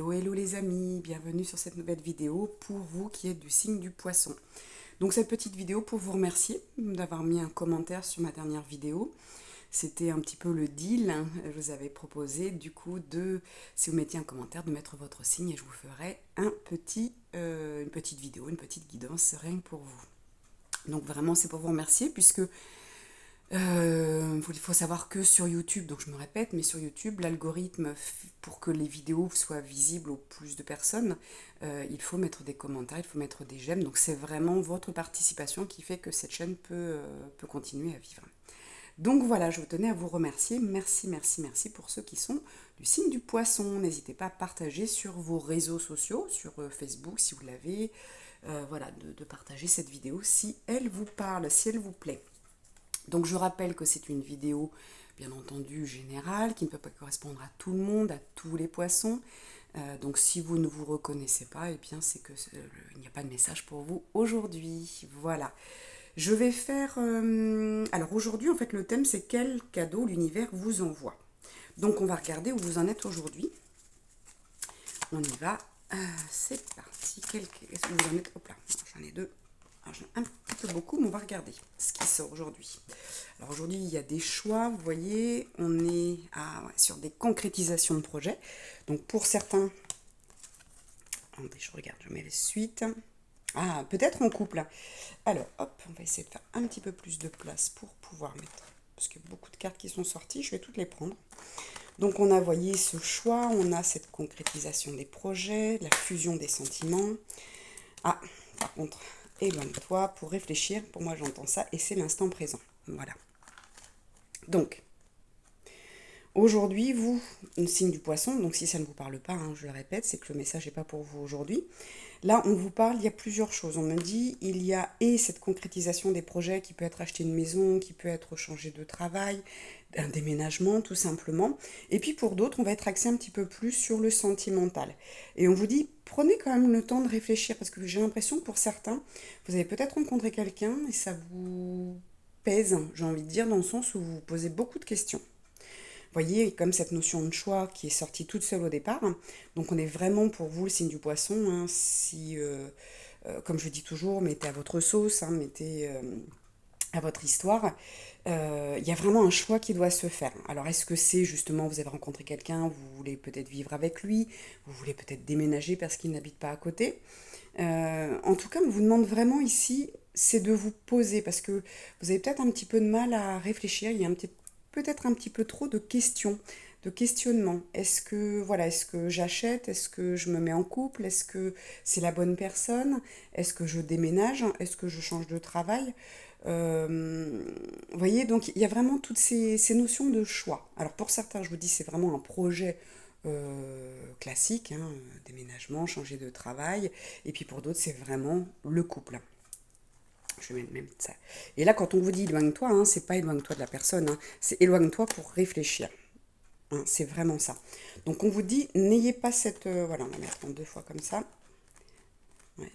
Hello, hello les amis, bienvenue sur cette nouvelle vidéo pour vous qui êtes du signe du poisson. Donc cette petite vidéo pour vous remercier d'avoir mis un commentaire sur ma dernière vidéo. C'était un petit peu le deal, hein. Je vous avais proposé du coup si vous mettiez un commentaire, de mettre votre signe et je vous ferai une petite vidéo, une petite guidance rien que pour vous. Donc vraiment c'est pour vous remercier puisque il faut savoir que sur YouTube, donc je me répète, mais sur YouTube, l'algorithme, pour que les vidéos soient visibles au plus de personnes, il faut mettre des commentaires, il faut mettre des j'aime. Donc c'est vraiment votre participation qui fait que cette chaîne peut continuer à vivre. Donc voilà, je tenais à vous remercier. Merci, merci, merci pour ceux qui sont du signe du poisson. N'hésitez pas à partager sur vos réseaux sociaux, sur Facebook si vous l'avez. Voilà, de partager cette vidéo si elle vous parle, si elle vous plaît. Donc je rappelle que c'est une vidéo bien entendu générale qui ne peut pas correspondre à tout le monde, à tous les poissons. Donc si vous ne vous reconnaissez pas, eh bien c'est que il n'y a pas de message pour vous aujourd'hui. Voilà. Je vais faire... alors aujourd'hui en fait le thème c'est quel cadeau l'univers vous envoie. Donc on va regarder où vous en êtes aujourd'hui. On y va. C'est parti. Où vous en êtes? Hop là, j'en ai deux. Alors, j'en ai un petit peu beaucoup, mais on va regarder ce qui sort aujourd'hui. Alors aujourd'hui, il y a des choix, vous voyez, on est sur des concrétisations de projets. Donc pour certains, attendez, je regarde, je mets les suites. Ah, peut-être en couple. Alors, hop, on va essayer de faire un petit peu plus de place pour pouvoir mettre, parce qu'il y a beaucoup de cartes qui sont sorties, je vais toutes les prendre. Donc on a, voyé, ce choix, on a cette concrétisation des projets, la fusion des sentiments. Ah, par contre... éloigne-toi pour réfléchir, pour moi j'entends ça, et c'est l'instant présent. Voilà. Donc, aujourd'hui, vous, un signe du poisson, donc si ça ne vous parle pas, hein, je le répète, c'est que le message n'est pas pour vous aujourd'hui. Là, on vous parle, il y a plusieurs choses. On me dit, il y a cette concrétisation des projets qui peut être acheter une maison, qui peut être changer de travail, un déménagement tout simplement. Et puis pour d'autres, on va être axé un petit peu plus sur le sentimental. Et on vous dit, prenez quand même le temps de réfléchir, parce que j'ai l'impression que pour certains, vous avez peut-être rencontré quelqu'un et ça vous pèse, j'ai envie de dire, dans le sens où vous vous posez beaucoup de questions. Voyez, comme cette notion de choix qui est sortie toute seule au départ, donc on est vraiment pour vous le signe du poisson, hein, si, comme je dis toujours, mettez à votre sauce, hein, mettez à votre histoire, il y a vraiment un choix qui doit se faire. Alors est-ce que c'est justement, vous avez rencontré quelqu'un, vous voulez peut-être vivre avec lui, vous voulez peut-être déménager parce qu'il n'habite pas à côté. En tout cas, on vous demande vraiment ici, c'est de vous poser, parce que vous avez peut-être un petit peu de mal à réfléchir, il y a peut-être un petit peu trop de questions, de questionnements. Est-ce que j'achète? Est-ce que je me mets en couple? Est-ce que c'est la bonne personne? Est-ce que je déménage? Est-ce que je change de travail? Vous voyez, donc il y a vraiment toutes ces notions de choix. Alors pour certains, je vous dis, c'est vraiment un projet classique, hein, déménagement, changer de travail. Et puis pour d'autres, c'est vraiment le couple. Je vais mettre même ça. Et là, quand on vous dit éloigne-toi, hein, c'est pas éloigne-toi de la personne, hein, c'est éloigne-toi pour réfléchir. Hein, c'est vraiment ça. Donc on vous dit, n'ayez pas cette... voilà, on va mettre en deux fois comme ça. Ouais,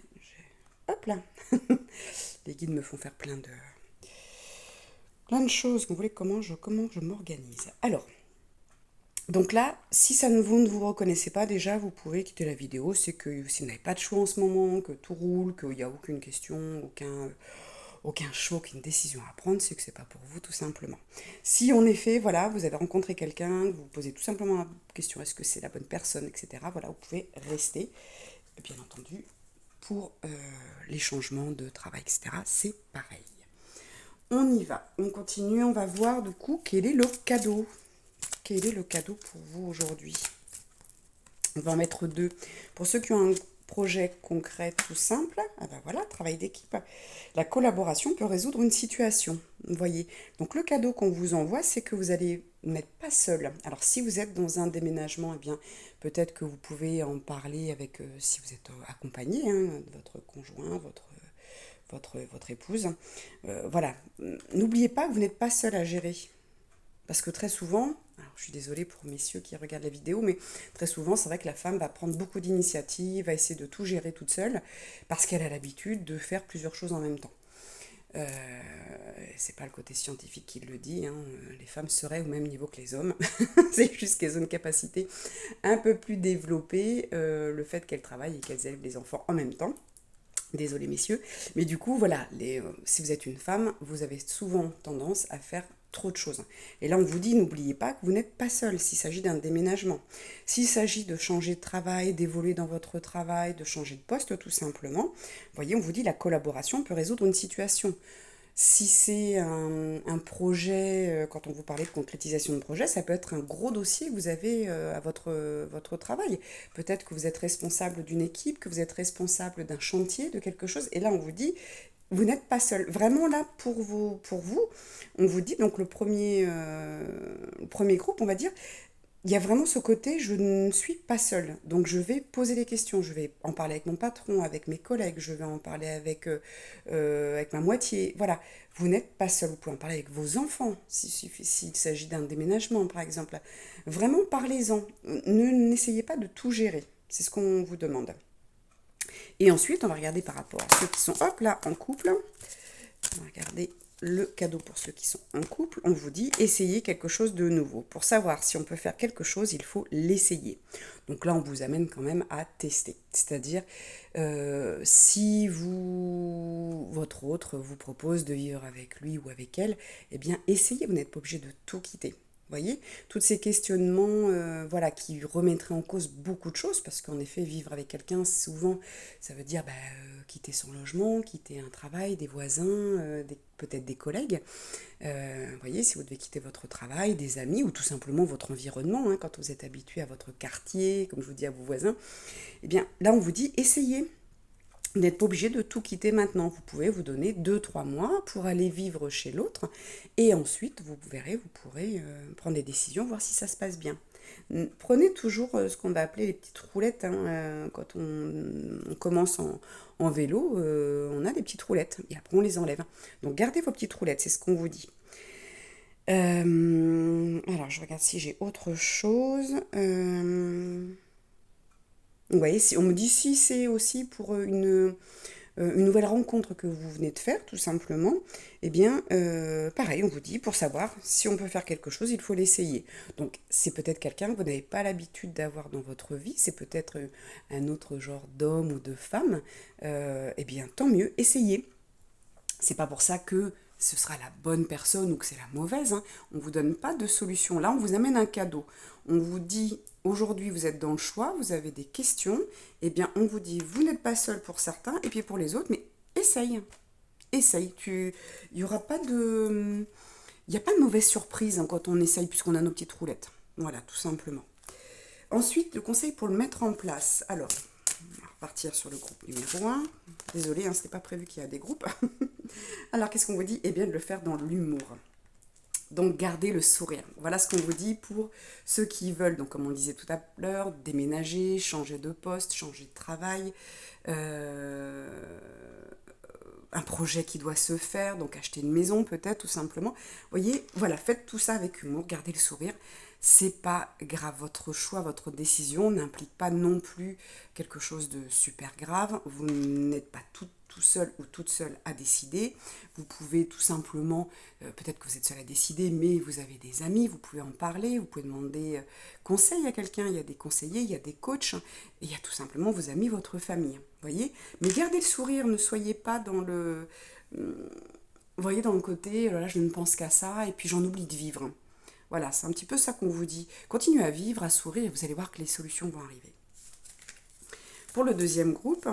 hop là. Les guides me font faire plein de choses. Vous voulez comment je m'organise. Alors, donc là, si vous ne vous reconnaissez pas, déjà, vous pouvez quitter la vidéo. C'est que si vous n'avez pas de choix en ce moment, que tout roule, qu'il n'y a aucune question, aucun choix, aucune décision à prendre, c'est que c'est pas pour vous, tout simplement. Si en effet, voilà, vous avez rencontré quelqu'un, vous vous posez tout simplement la question, est-ce que c'est la bonne personne, etc., voilà, vous pouvez rester. Bien entendu, pour les changements de travail, etc., c'est pareil. On y va, on continue, on va voir du coup quel est le cadeau. Quel est le cadeau pour vous aujourd'hui? On va en mettre deux. Pour ceux qui ont un projet concret tout simple, ah ben voilà, travail d'équipe. La collaboration peut résoudre une situation. Vous voyez. Donc le cadeau qu'on vous envoie, c'est que vous n'êtes pas seul. Alors si vous êtes dans un déménagement, eh bien peut-être que vous pouvez en parler avec, si vous êtes accompagné, hein, de votre conjoint, votre épouse. Voilà. N'oubliez pas que vous n'êtes pas seul à gérer. Parce que très souvent, alors je suis désolée pour messieurs qui regardent la vidéo, mais très souvent, c'est vrai que la femme va prendre beaucoup d'initiatives, va essayer de tout gérer toute seule, parce qu'elle a l'habitude de faire plusieurs choses en même temps. Euh, c'est pas le côté scientifique qui le dit, hein. Les femmes seraient au même niveau que les hommes. C'est juste qu'elles ont une capacité un peu plus développée, le fait qu'elles travaillent et qu'elles élèvent les enfants en même temps. Désolé messieurs, mais du coup voilà, si vous êtes une femme, vous avez souvent tendance à faire trop de choses. Et là on vous dit, n'oubliez pas que vous n'êtes pas seul s'il s'agit d'un déménagement. S'il s'agit de changer de travail, d'évoluer dans votre travail, de changer de poste tout simplement, vous voyez, on vous dit la collaboration peut résoudre une situation. Si c'est un projet, quand on vous parlait de concrétisation de projet, ça peut être un gros dossier que vous avez à votre travail. Peut-être que vous êtes responsable d'une équipe, que vous êtes responsable d'un chantier, de quelque chose. Et là, on vous dit, vous n'êtes pas seul. Vraiment là, pour vous, on vous dit, donc le premier groupe, on va dire, il y a vraiment ce côté, je ne suis pas seule. Donc je vais poser des questions, je vais en parler avec mon patron, avec mes collègues, je vais en parler avec ma moitié. Voilà, vous n'êtes pas seul. Vous pouvez en parler avec vos enfants, s'il s'agit d'un déménagement par exemple. Vraiment, parlez-en. N'essayez pas de tout gérer. C'est ce qu'on vous demande. Et ensuite, on va regarder par rapport à ceux qui sont, hop là, en couple. On va regarder le cadeau pour ceux qui sont en couple. On vous dit, essayez quelque chose de nouveau. Pour savoir si on peut faire quelque chose, il faut l'essayer. Donc là, on vous amène quand même à tester. C'est-à-dire, si votre autre vous propose de vivre avec lui ou avec elle, eh bien, essayez. Vous n'êtes pas obligé de tout quitter. Vous voyez, tous ces questionnements voilà, qui remettraient en cause beaucoup de choses, parce qu'en effet, vivre avec quelqu'un, souvent, ça veut dire quitter son logement, quitter un travail, des voisins, peut-être des collègues. Vous voyez, si vous devez quitter votre travail, des amis, ou tout simplement votre environnement, hein, quand vous êtes habitué à votre quartier, comme je vous dis, à vos voisins, eh bien là, on vous dit, essayez. Vous n'êtes pas obligé de tout quitter maintenant. Vous pouvez vous donner 2 3 mois pour aller vivre chez l'autre. Et ensuite, vous verrez, vous pourrez prendre des décisions, voir si ça se passe bien. Prenez toujours ce qu'on va appeler les petites roulettes. Hein, quand on commence en vélo, on a des petites roulettes. Et après, on les enlève. Donc, gardez vos petites roulettes, c'est ce qu'on vous dit. Alors, je regarde si j'ai autre chose. Vous voyez, si, on me dit si c'est aussi pour une nouvelle rencontre que vous venez de faire, tout simplement, eh bien, pareil, on vous dit, pour savoir si on peut faire quelque chose, il faut l'essayer. Donc, c'est peut-être quelqu'un que vous n'avez pas l'habitude d'avoir dans votre vie, c'est peut-être un autre genre d'homme ou de femme, eh bien, tant mieux, essayez. C'est pas pour ça que ce sera la bonne personne ou que c'est la mauvaise, hein. On ne vous donne pas de solution. Là, on vous amène un cadeau. On vous dit, aujourd'hui, vous êtes dans le choix, vous avez des questions. Eh bien, on vous dit, vous n'êtes pas seul pour certains, et puis pour les autres, mais essaye. Essaye. Il n'y aura pas de... Il n'y a pas de mauvaise surprise, hein, quand on essaye, puisqu'on a nos petites roulettes. Voilà, tout simplement. Ensuite, le conseil pour le mettre en place. Alors, on va repartir sur le groupe numéro 1. Désolée, hein, ce n'était pas prévu qu'il y ait des groupes. Alors, qu'est-ce qu'on vous dit? Eh bien, de le faire dans l'humour. Donc, gardez le sourire. Voilà ce qu'on vous dit pour ceux qui veulent, donc comme on le disait tout à l'heure, déménager, changer de poste, changer de travail, euh, un projet qui doit se faire, donc acheter une maison peut-être tout simplement. Vous voyez, voilà, faites tout ça avec humour, gardez le sourire. C'est pas grave, votre choix, votre décision n'implique pas non plus quelque chose de super grave. Vous n'êtes pas tout seul ou toute seule à décider. Vous pouvez tout simplement, peut-être que vous êtes seul à décider, mais vous avez des amis, vous pouvez en parler, vous pouvez demander conseil à quelqu'un. Il y a des conseillers, il y a des coachs, et il y a tout simplement vos amis, votre famille. Voyez, mais gardez le sourire, ne soyez pas dans le... Vous voyez, dans le côté, là, je ne pense qu'à ça, et puis j'en oublie de vivre. Voilà, c'est un petit peu ça qu'on vous dit. Continuez à vivre, à sourire, et vous allez voir que les solutions vont arriver. Pour le deuxième groupe,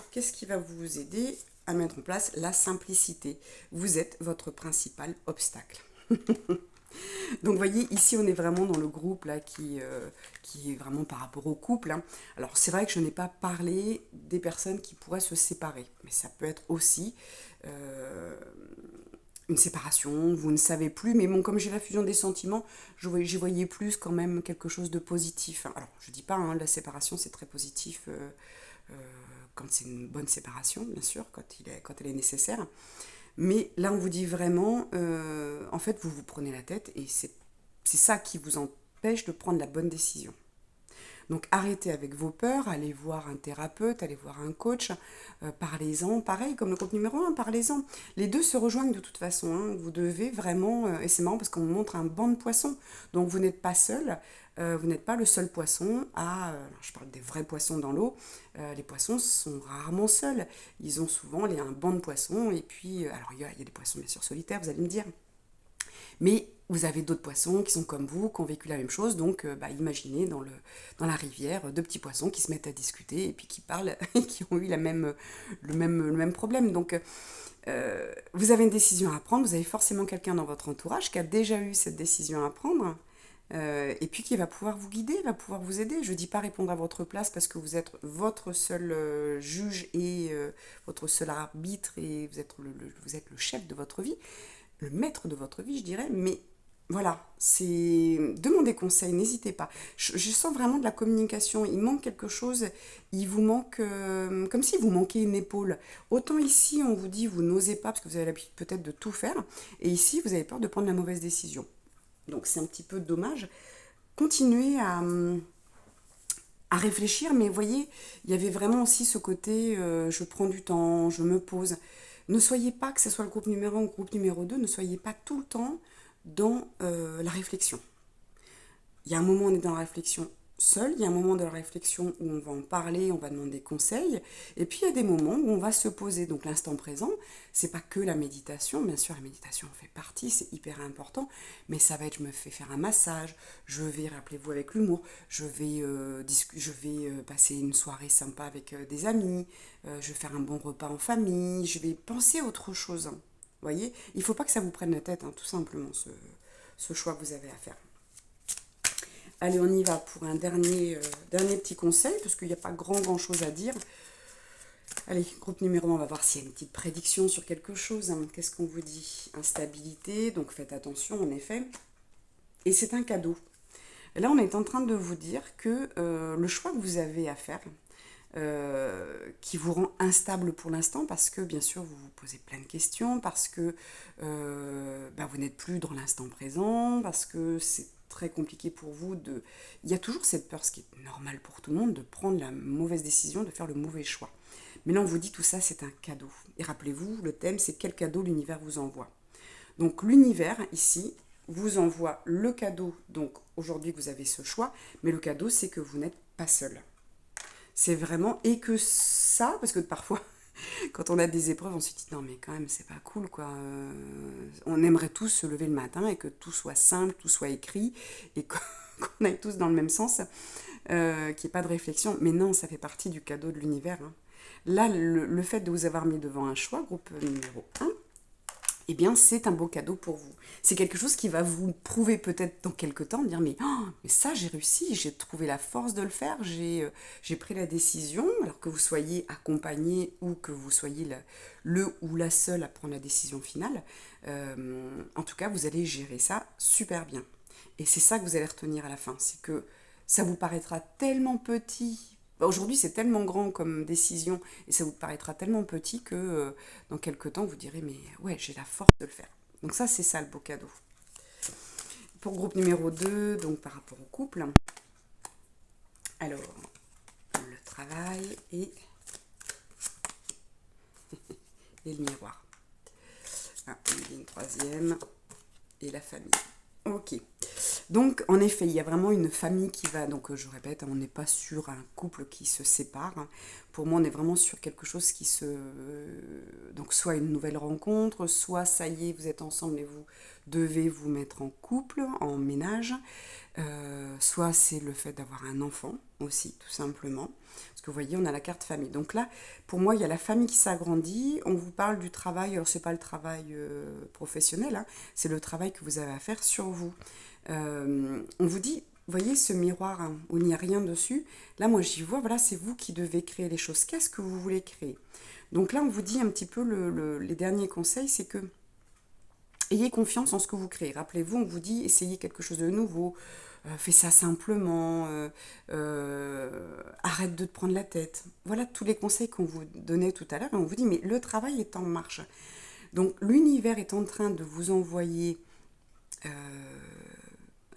qu'est-ce qui va vous aider à mettre en place la simplicité? Vous êtes votre principal obstacle. Donc, vous voyez, ici, on est vraiment dans le groupe là, qui est vraiment par rapport au couple. Hein. Alors, c'est vrai que je n'ai pas parlé des personnes qui pourraient se séparer, mais ça peut être aussi une séparation, vous ne savez plus, mais bon, comme j'ai la fusion des sentiments, j'y voyais plus quand même quelque chose de positif. Alors, je dis pas, hein, la séparation, c'est très positif quand c'est une bonne séparation, bien sûr, quand elle est nécessaire. Mais là, on vous dit vraiment, en fait, vous vous prenez la tête et c'est ça qui vous empêche de prendre la bonne décision. Donc arrêtez avec vos peurs, allez voir un thérapeute, allez voir un coach, parlez-en, pareil comme le groupe numéro 1, parlez-en. Les deux se rejoignent de toute façon, hein. Vous devez vraiment, et c'est marrant parce qu'on vous montre un banc de poissons, donc vous n'êtes pas seul, vous n'êtes pas le seul poisson à, je parle des vrais poissons dans l'eau, les poissons sont rarement seuls, ils ont souvent un banc de poissons, et puis, alors il y a des poissons bien sûr solitaires, vous allez me dire, mais vous avez d'autres poissons qui sont comme vous, qui ont vécu la même chose, donc imaginez dans la rivière deux petits poissons qui se mettent à discuter et puis qui parlent et qui ont eu le même problème. Donc vous avez une décision à prendre, vous avez forcément quelqu'un dans votre entourage qui a déjà eu cette décision à prendre. Et puis qui va pouvoir vous guider, va pouvoir vous aider. Je ne dis pas répondre à votre place parce que vous êtes votre seul juge et votre seul arbitre et vous êtes le chef de votre vie, le maître de votre vie, je dirais, mais voilà, c'est demandez conseil, n'hésitez pas. Je sens vraiment de la communication, il manque quelque chose, il vous manque, comme si vous manquiez une épaule. Autant ici, on vous dit, vous n'osez pas, parce que vous avez l'habitude peut-être de tout faire, et ici, vous avez peur de prendre la mauvaise décision. Donc c'est un petit peu dommage. Continuez à réfléchir, mais vous voyez, il y avait vraiment aussi ce côté, je prends du temps, je me pose. Ne soyez pas, que ce soit le groupe numéro 1 ou le groupe numéro 2, ne soyez pas tout le temps dans la réflexion. Il y a un moment où on est dans la réflexion seul, il y a un moment de la réflexion où on va en parler, on va demander des conseils, et puis il y a des moments où on va se poser. Donc l'instant présent, c'est pas que la méditation, bien sûr la méditation en fait partie, c'est hyper important, mais ça va être je me fais faire un massage, je vais, rappelez-vous avec l'humour, je vais passer une soirée sympa avec des amis, je vais faire un bon repas en famille, je vais penser à autre chose. Hein. Vous voyez, il ne faut pas que ça vous prenne la tête, hein, tout simplement, ce choix que vous avez à faire. Allez, on y va pour un dernier petit conseil, parce qu'il n'y a pas grand chose à dire. Allez, groupe numéro 1, on va voir s'il y a une petite prédiction sur quelque chose. Hein. Qu'est-ce qu'on vous dit? Instabilité, donc faites attention, en effet. Et c'est un cadeau. Et là, on est en train de vous dire que le choix que vous avez à faire, qui vous rend instable pour l'instant, parce que, bien sûr, vous vous posez plein de questions, parce que vous n'êtes plus dans l'instant présent, parce que c'est très compliqué pour vous de... Il y a toujours cette peur, ce qui est normal pour tout le monde, de prendre la mauvaise décision, de faire le mauvais choix. Mais là, on vous dit tout ça, c'est un cadeau. Et rappelez-vous, le thème, c'est quel cadeau l'univers vous envoie. Donc l'univers, ici, vous envoie le cadeau. Donc aujourd'hui, vous avez ce choix, mais le cadeau, c'est que vous n'êtes pas seul. C'est vraiment... Et que ça, parce que parfois... Quand on a des épreuves, on se dit non mais quand même c'est pas cool quoi. On aimerait tous se lever le matin et que tout soit simple, tout soit écrit et qu'on aille tous dans le même sens, qu'il n'y ait pas de réflexion. Mais non, ça fait partie du cadeau de l'univers. Hein. Là, le fait de vous avoir mis devant un choix, groupe numéro 1, eh bien c'est un beau cadeau pour vous. C'est quelque chose qui va vous prouver peut-être dans quelques temps, dire mais ça j'ai réussi, j'ai trouvé la force de le faire, j'ai pris la décision, alors que vous soyez accompagné ou que vous soyez le ou la seule à prendre la décision finale. En tout cas, vous allez gérer ça super bien. Et c'est ça que vous allez retenir à la fin, c'est que ça vous paraîtra tellement petit. Aujourd'hui, c'est tellement grand comme décision et ça vous paraîtra tellement petit que dans quelques temps, vous direz mais ouais, j'ai la force de le faire. Donc ça, c'est ça le beau cadeau. Pour groupe numéro 2, donc par rapport au couple, alors, le travail et le miroir. Ah, il y a une troisième et la famille. Ok. Donc, en effet, il y a vraiment une famille qui va... Donc, je répète, on n'est pas sur un couple qui se sépare. Pour moi, on est vraiment sur quelque chose qui se... Donc, soit une nouvelle rencontre, soit, ça y est, vous êtes ensemble et vous devez vous mettre en couple, en ménage. Soit c'est le fait d'avoir un enfant aussi, tout simplement. Parce que vous voyez, on a la carte famille. Donc là, pour moi, il y a la famille qui s'agrandit. On vous parle du travail. Alors, ce n'est pas le travail professionnel, hein, c'est le travail que vous avez à faire sur vous. On vous dit, vous voyez ce miroir hein, où il n'y a rien dessus. Là, moi, j'y vois, voilà, c'est vous qui devez créer les choses. Qu'est-ce que vous voulez créer? Donc là, on vous dit un petit peu les derniers conseils, c'est que ayez confiance en ce que vous créez. Rappelez-vous, on vous dit, essayez quelque chose de nouveau, fais ça simplement, arrête de te prendre la tête. Voilà tous les conseils qu'on vous donnait tout à l'heure. Et on vous dit, mais le travail est en marche. Donc l'univers est en train de vous envoyer...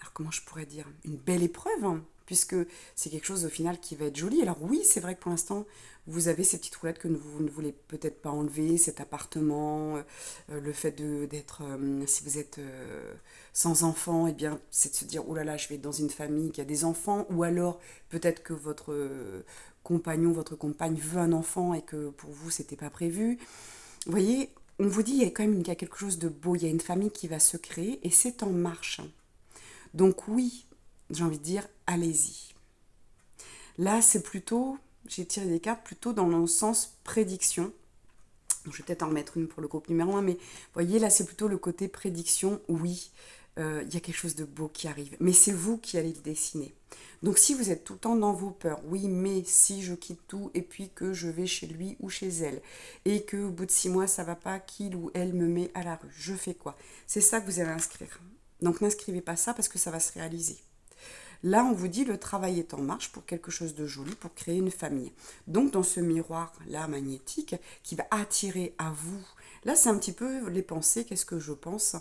alors comment je pourrais dire, une belle épreuve, hein, puisque c'est quelque chose au final qui va être joli. Alors oui, c'est vrai que pour l'instant, vous avez ces petites roulettes que vous ne voulez peut-être pas enlever, cet appartement, le fait d'être, si vous êtes sans enfant, eh bien, c'est de se dire, oh là là, je vais être dans une famille qui a des enfants, ou alors peut-être que votre compagnon, votre compagne veut un enfant et que pour vous, c'était pas prévu. Vous voyez, on vous dit, il y a quelque chose de beau, il y a une famille qui va se créer et c'est en marche. Donc oui, j'ai envie de dire, allez-y. Là, c'est plutôt, j'ai tiré des cartes plutôt dans le sens prédiction. Je vais peut-être en remettre une pour le groupe numéro 1, mais vous voyez, là, c'est plutôt le côté prédiction. Oui, il y a quelque chose de beau qui arrive, mais c'est vous qui allez le dessiner. Donc si vous êtes tout le temps dans vos peurs, oui, mais si je quitte tout et puis que je vais chez lui ou chez elle, et qu'au bout de 6 mois, ça va pas, qu'il ou elle me met à la rue, je fais quoi? C'est ça que vous allez inscrire. Donc n'inscrivez pas ça parce que ça va se réaliser. Là, on vous dit le travail est en marche pour quelque chose de joli, pour créer une famille. Donc, dans ce miroir-là magnétique qui va attirer à vous, là, c'est un petit peu les pensées. Qu'est-ce que je pense?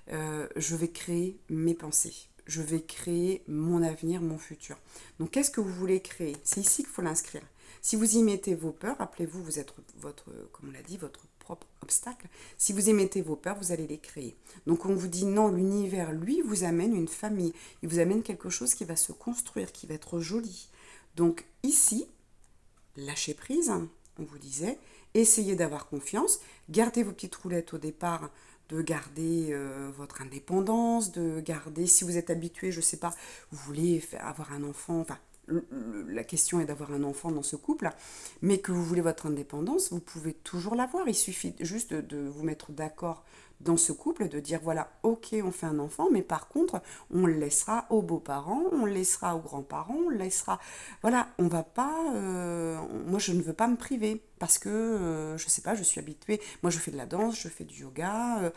Je vais créer mes pensées. Je vais créer mon avenir, mon futur. Donc, qu'est-ce que vous voulez créer? C'est ici qu'il faut l'inscrire. Si vous y mettez vos peurs, rappelez-vous, vous êtes votre, comme on l'a dit, votre propre obstacle. Si vous y mettez vos peurs, vous allez les créer. Donc on vous dit non, l'univers, lui, vous amène une famille. Il vous amène quelque chose qui va se construire, qui va être joli. Donc ici, lâchez prise, on vous disait, essayez d'avoir confiance, gardez vos petites roulettes au départ, de garder votre indépendance, de garder, si vous êtes habitué, je ne sais pas, vous voulez avoir un enfant, enfin, la question est d'avoir un enfant dans ce couple, mais que vous voulez votre indépendance, vous pouvez toujours l'avoir. Il suffit juste de vous mettre d'accord dans ce couple, de dire voilà, ok, on fait un enfant, mais par contre, on le laissera aux beaux-parents, on le laissera aux grands-parents, on le laissera. Voilà, on va pas. Moi, je ne veux pas me priver parce que, je sais pas, je suis habituée. Moi, je fais de la danse, je fais du yoga,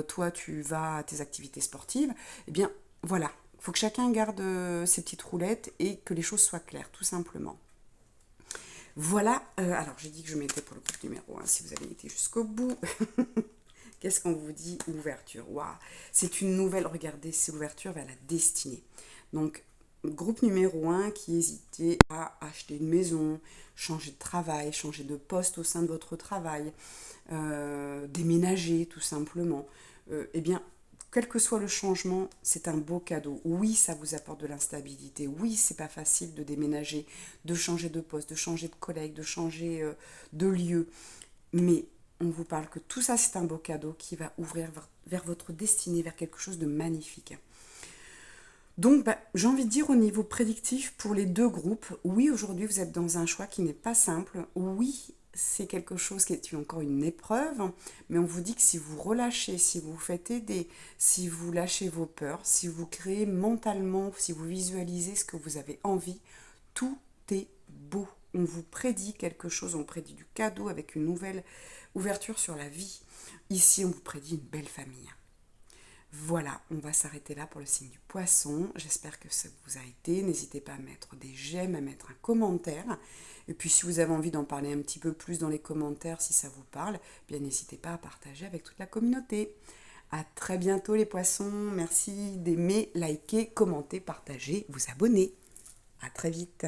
toi, tu vas à tes activités sportives. Eh bien, voilà, il faut que chacun garde ses petites roulettes et que les choses soient claires, tout simplement. Voilà, alors j'ai dit que je mettais pour le groupe numéro 1 si vous avez été jusqu'au bout. Qu'est-ce qu'on vous dit? Ouverture. Waouh, c'est une nouvelle, regardez, c'est l'ouverture vers la destinée. Donc, groupe numéro 1 qui hésitait à acheter une maison, changer de travail, changer de poste au sein de votre travail, déménager tout simplement. Eh bien, quel que soit le changement, c'est un beau cadeau. Oui, ça vous apporte de l'instabilité. Oui, c'est pas facile de déménager, de changer de poste, de changer de collègue, de changer de lieu. Mais on vous parle que tout ça, c'est un beau cadeau qui va ouvrir vers votre destinée, vers quelque chose de magnifique. Donc, j'ai envie de dire au niveau prédictif pour les deux groupes, oui, aujourd'hui, vous êtes dans un choix qui n'est pas simple. Oui, c'est quelque chose qui est encore une épreuve, mais on vous dit que si vous relâchez, si vous faites aider, si vous lâchez vos peurs, si vous créez mentalement, si vous visualisez ce que vous avez envie, tout est beau. On vous prédit quelque chose, on prédit du cadeau avec une nouvelle ouverture sur la vie. Ici, on vous prédit une belle famille. Voilà, on va s'arrêter là pour le signe du poisson. J'espère que ça vous a été. N'hésitez pas à mettre des j'aime, à mettre un commentaire. Et puis si vous avez envie d'en parler un petit peu plus dans les commentaires, si ça vous parle, bien n'hésitez pas à partager avec toute la communauté. À très bientôt les poissons. Merci d'aimer, liker, commenter, partager, vous abonner. À très vite.